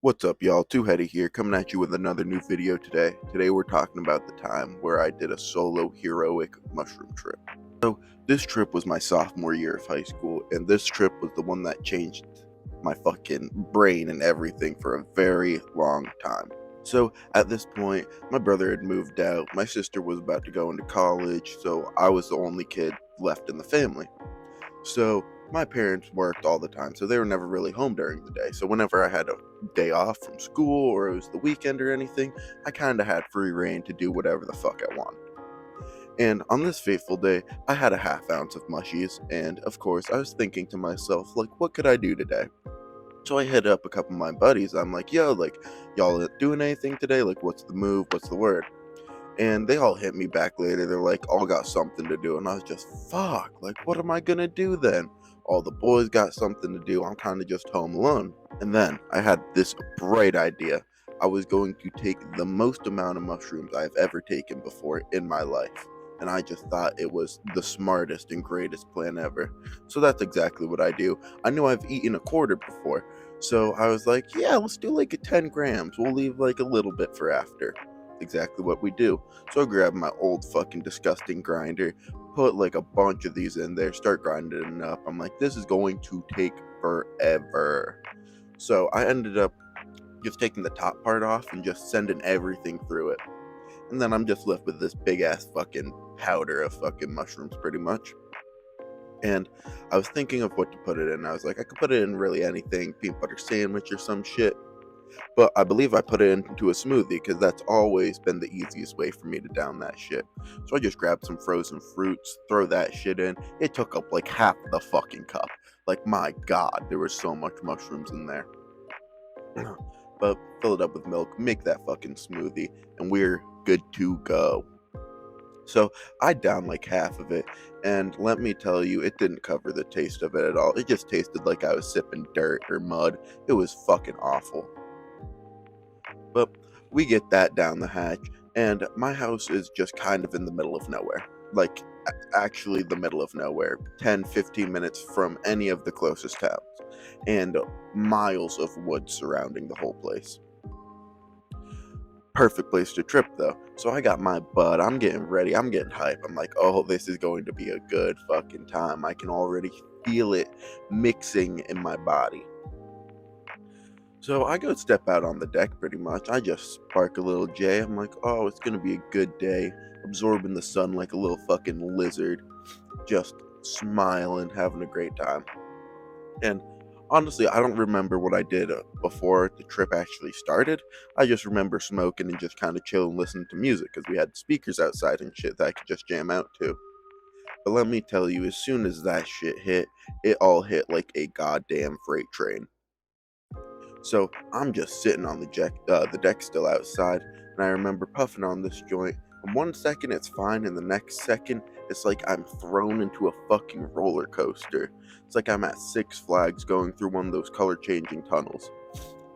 What's up, y'all? Too Heady here, coming at you with another new video today. Today we're talking about the time where I did a solo heroic mushroom trip. So this trip was my sophomore year of high school, and this trip was the one that changed my fucking brain and everything for a very long time. So at this point, my brother had moved out, my sister was about to go into college, so I was the only kid left in the family. So my parents worked all the time, so they were never really home during the day. So whenever I had a day off from school or it was the weekend or anything, I kind of had free reign to do whatever the fuck I wanted. And on this fateful day, I had a half ounce of mushies, and of course, I was thinking to myself, like, what could I do today? So I hit up a couple of my buddies. I'm like, yo, like, y'all doing anything today? Like, what's the move? What's the word? And they all hit me back later. They're like, all got something to do. And I was just, fuck, like, what am I gonna do then? All the boys got something to do. I'm kind of just home alone. And then I had this bright idea. I was going to take the most amount of mushrooms I've ever taken before in my life. And I just thought it was the smartest and greatest plan ever. So that's exactly what I do. I knew I've eaten a quarter before. So I was like, yeah, let's do like a 10 grams. We'll leave like a little bit for after. Exactly what we do. So I grabbed my old fucking disgusting grinder, put like a bunch of these in there, start grinding it up. I'm like, this is going to take forever. So I ended up just taking the top part off and just sending everything through it. And then I'm just left with this big ass fucking powder of fucking mushrooms pretty much. And I was thinking of what to put it in. I was like, I could put it in really anything, peanut butter sandwich or some shit. But I believe I put it into a smoothie because that's always been the easiest way for me to down that shit. So I just grabbed some frozen fruits, throw that shit in. It took up like half the fucking cup. Like, my god, there was so much mushrooms in there. But fill it up with milk, make that fucking smoothie, and we're good to go. So I downed like half of it, and let me tell you, it didn't cover the taste of it at all. It just tasted like I was sipping dirt or mud. It was fucking awful. But we get that down the hatch, and my house is just kind of in the middle of nowhere. Like, actually, the middle of nowhere. 10, 15 minutes from any of the closest towns, and miles of woods surrounding the whole place. Perfect place to trip, though. So I got my bud. I'm getting ready. I'm getting hype. I'm like, oh, this is going to be a good fucking time. I can already feel it mixing in my body. So I go step out on the deck pretty much. I just spark a little J. I'm like, oh, it's gonna be a good day. Absorbing the sun like a little fucking lizard. Just smiling, having a great time. And honestly, I don't remember what I did before the trip actually started. I just remember smoking and just kind of chilling, listening to music because we had speakers outside and shit that I could just jam out to. But let me tell you, as soon as that shit hit, it all hit like a goddamn freight train. So I'm just sitting on the deck still outside, and I remember puffing on this joint. And 1 second it's fine, and the next second it's like I'm thrown into a fucking roller coaster. It's like I'm at Six Flags going through one of those color changing tunnels.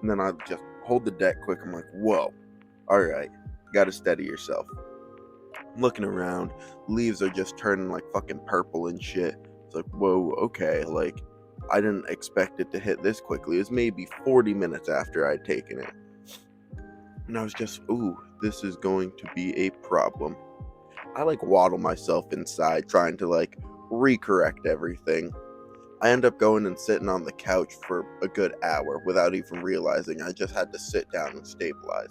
And then I just hold the deck quick. I'm like, whoa, all right, gotta steady yourself. I'm looking around, leaves are just turning like fucking purple and shit. It's like, whoa, okay, like I didn't expect it to hit this quickly. It was maybe 40 minutes after I'd taken it. And I was just, ooh, this is going to be a problem. I like waddle myself inside trying to like recorrect everything. I end up going and sitting on the couch for a good hour without even realizing I just had to sit down and stabilize.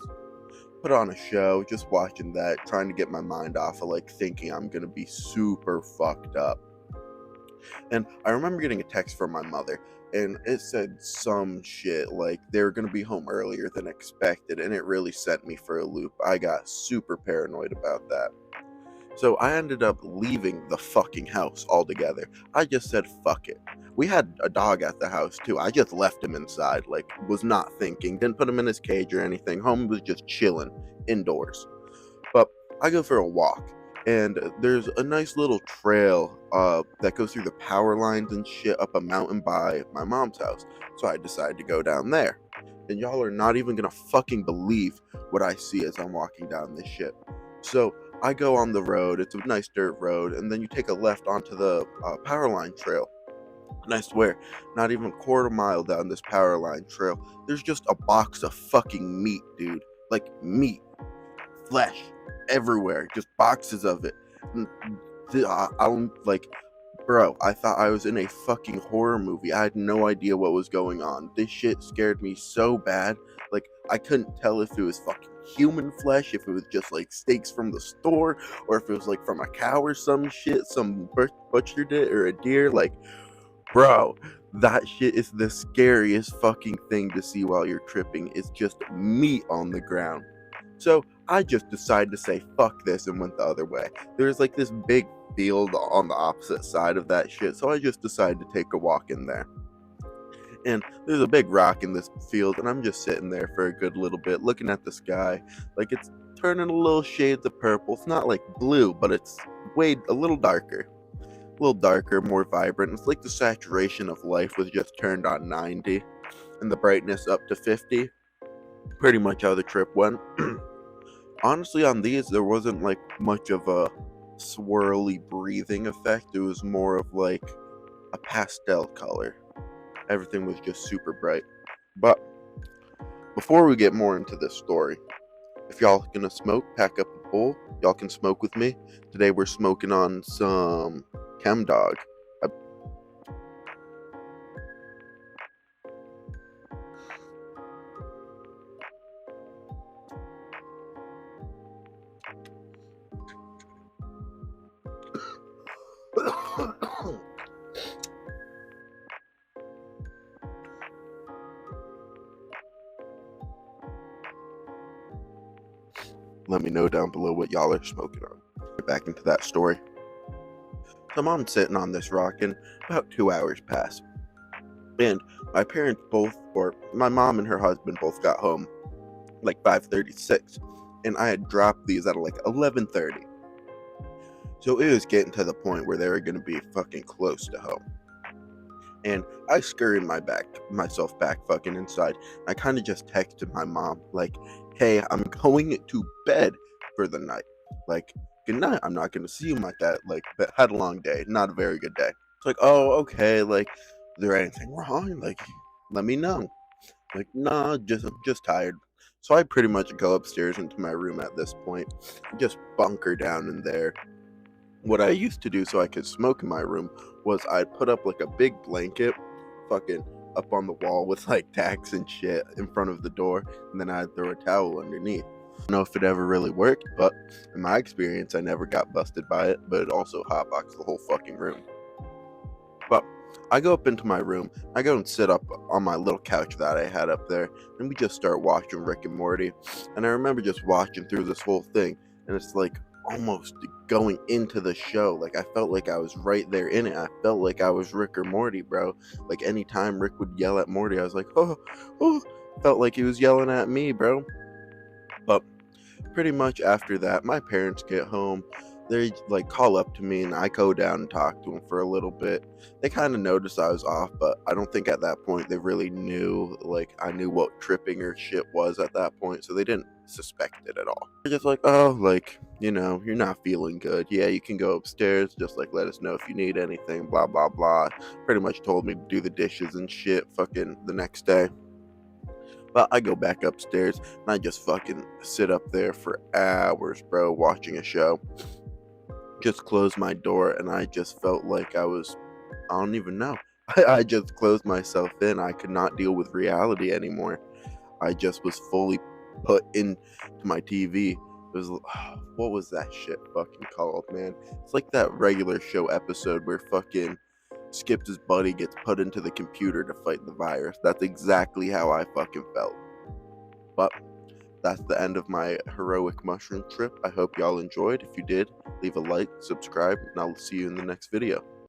Put on a show, just watching that, trying to get my mind off of like thinking I'm gonna be super fucked up. And I remember getting a text from my mother, and it said some shit like they were going to be home earlier than expected, and it really sent me for a loop. I got super paranoid about that. So I ended up leaving the fucking house altogether. I just said, fuck it. We had a dog at the house too. I just left him inside, like, was not thinking, didn't put him in his cage or anything. Home was just chilling indoors. But I go for a walk, and there's a nice little trail that goes through the power lines and shit up a mountain by my mom's house. So I decided to go down there. And y'all are not even gonna fucking believe what I see as I'm walking down this shit. So I go on the road, it's a nice dirt road, and then you take a left onto the power line trail. And I swear, not even a quarter mile down this power line trail, there's just a box of fucking meat, dude. Like meat, flesh, everywhere, just boxes of it. And I'm like, bro, I thought I was in a fucking horror movie. I had no idea what was going on. This shit scared me so bad. Like, I couldn't tell if it was fucking human flesh, if it was just like steaks from the store, or if it was like from a cow or some shit, some butchered it, or a deer. Like, bro, that shit is the scariest fucking thing to see while you're tripping. It's just meat on the ground. So I just decided to say fuck this and went the other way. There's like this big field on the opposite side of that shit, so I just decided to take a walk in there. And there's a big rock in this field, and I'm just sitting there for a good little bit looking at the sky. Like, it's turning a little shades of purple. It's not like blue, but it's way a little darker, more vibrant. It's like the saturation of life was just turned on 90 and the brightness up to 50. Pretty much how the trip went. Honestly, on these, there wasn't like much of a swirly breathing effect. It was more of like a pastel color. Everything was just super bright. But before we get more into this story, if y'all gonna smoke, pack up a bowl. Y'all can smoke with me. Today we're smoking on some Chem Dog. Let me know down below what y'all are smoking on. Get back into that story. So I'm sitting on this rock, and about 2 hours pass. And my parents both, or my mom and her husband both got home like 5:36. And I had dropped these at like 11:30. So it was getting to the point where they were going to be fucking close to home. And I scurried myself back fucking inside. I kind of just texted my mom, like, hey, I'm going to bed for the night. Like, good night. I'm not going to see you like that. Like, but had a long day. Not a very good day. It's like, oh, okay. Like, is there anything wrong? Like, let me know. Like, nah, I'm just tired. So I pretty much go upstairs into my room at this point. Just bunker down in there. What I used to do so I could smoke in my room was I'd put up like a big blanket fucking up on the wall with like tacks and shit in front of the door, and then I'd throw a towel underneath. I don't know if it ever really worked, but in my experience I never got busted by it, but it also hotboxed the whole fucking room. But I go up into my room, I go and sit up on my little couch that I had up there, and we just start watching Rick and Morty. And I remember just watching through this whole thing, and it's like almost going into the show. Like, I felt like I was right there in it. I felt like I was Rick or Morty, bro. Like, anytime Rick would yell at Morty, I was like, oh, felt like he was yelling at me, bro. But pretty much after that, my parents get home. They like call up to me, and I go down and talk to them for a little bit. They kind of noticed I was off, but I don't think at that point they really knew, like, I knew what tripping or shit was at that point, so they didn't suspect it at all. They're just like, oh, like, you know, you're not feeling good. Yeah, you can go upstairs. Just like, let us know if you need anything. Blah blah blah. Pretty much told me to do the dishes and shit. Fucking the next day. But I go back upstairs and I just fucking sit up there for hours, bro, watching a show. Just closed my door, and I just felt like I don't even know. I just closed myself in. I could not deal with reality anymore. I just was fully put into my TV. It was, what was that shit fucking called, man? It's like that regular show episode where fucking Skip's buddy gets put into the computer to fight the virus. That's exactly how I fucking felt. But that's the end of my heroic mushroom trip. I hope y'all enjoyed. If you did, leave a like, subscribe, and I'll see you in the next video.